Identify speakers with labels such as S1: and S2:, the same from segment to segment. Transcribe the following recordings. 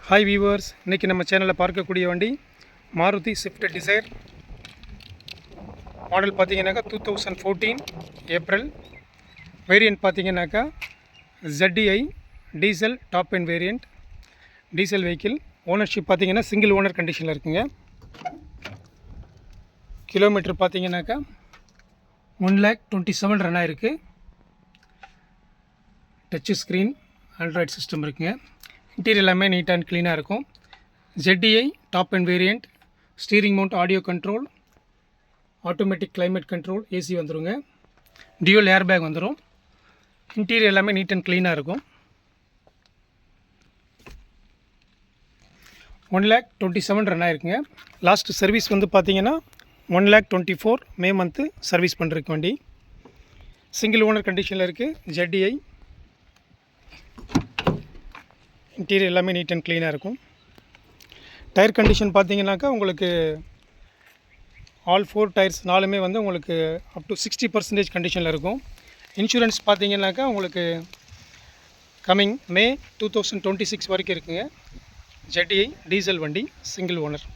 S1: Hi viewers, இன்றைக்கி நம்ம சேனலில் பார்க்கக்கூடிய வண்டி மாருதி ஸ்விஃப்ட் டிசைர் மாடல் பார்த்தீங்கன்னாக்கா 2014 ஏப்ரல். வேரியண்ட் பார்த்தீங்கன்னாக்கா ZDI diesel top end variant diesel vehicle. Ownership பார்த்தீங்கன்னா சிங்கிள் ஓனர் கண்டிஷனில் இருக்குங்க. கிலோமீட்டர் பார்த்தீங்கன்னாக்கா 1,27,000 ரன் ஆயிருக்கு. டச் ஸ்க்ரீன் ஆண்ட்ராய்டு சிஸ்டம் இருக்குங்க. இன்டீரியர் எல்லாமே நீட் அண்ட் க்ளீனாக இருக்கும். ZDI top and variant, steering mount audio control, automatic climate control, AC வந்துடுங்க. டியூல் ஏர் பேக் வந்துடும். இன்டீரியர் எல்லாமே நீட் அண்ட் க்ளீனாக இருக்கும். 1,27,000 ரன் ஆயிருக்குங்க. லாஸ்ட் சர்வீஸ் வந்து பார்த்தீங்கன்னா 1,24,000 மே மந்த்து சர்வீஸ் பண்ணுறதுக்கு வண்டி. சிங்கிள் ஓனர் கண்டிஷனில் இருக்குது. ZDI இன்டீரியர் எல்லாமே நீட் அண்ட் க்ளீனாக இருக்கும். டயர் கண்டிஷன் பார்த்தீங்கன்னாக்கா உங்களுக்கு ஆல் 4 டயர்ஸ் 4மே வந்து உங்களுக்கு அப் டு 60% கண்டிஷனில் இருக்கும். இன்சூரன்ஸ் பார்த்தீங்கன்னாக்கா உங்களுக்கு கம்மிங் மே 2026 வரைக்கும் இருக்குங்க. ZDI டீசல் வண்டி, சிங்கிள் ஓனர்.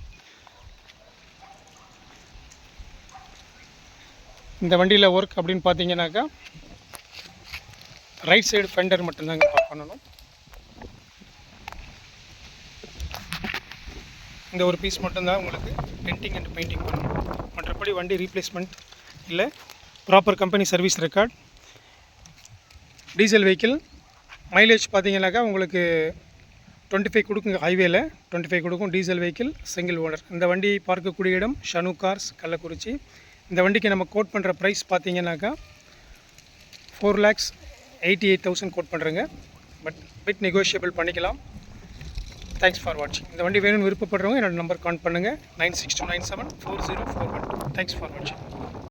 S1: இந்த வண்டியில் ஒர்க் அப்படின்னு பார்த்தீங்கன்னாக்கா ரைட் சைடு ஃபெண்டர் மட்டும்தாங்க பண்ணணும். இந்த ஒரு பீஸ் மட்டும்தான் உங்களுக்கு டென்டிங் அண்ட் பெயிண்டிங் பண்ணணும். மற்றபடி வண்டி ரீப்ளேஸ்மெண்ட் இல்லை. Proper company service record. Diesel vehicle. Mileage பார்த்தீங்கன்னாக்கா உங்களுக்கு 25 கொடுக்குங்க. ஹைவேல 25 கொடுக்கும். Diesel vehicle, single owner. இந்த வண்டி பார்க்கக்கூடிய இடம் ஷனு கார்ஸ், கள்ளக்குறிச்சி. இந்த வண்டிக்கு நம்ம கோட் பண்ணுற ப்ரைஸ் பார்த்தீங்கன்னாக்கா 4,88,000 கோட் பண்ணுறேங்க. பட் பிட் நெகோஷியபிள் பண்ணிக்கலாம். தேங்க்ஸ் ஃபார் வாட்சிங். இந்த வண்டி வேணும்னு விருப்பப்படுறவங்க என்னோடய நம்பர் கான்ட் பண்ணுங்கள். 9629740441. தேங்க்ஸ் ஃபார் வாட்சிங்.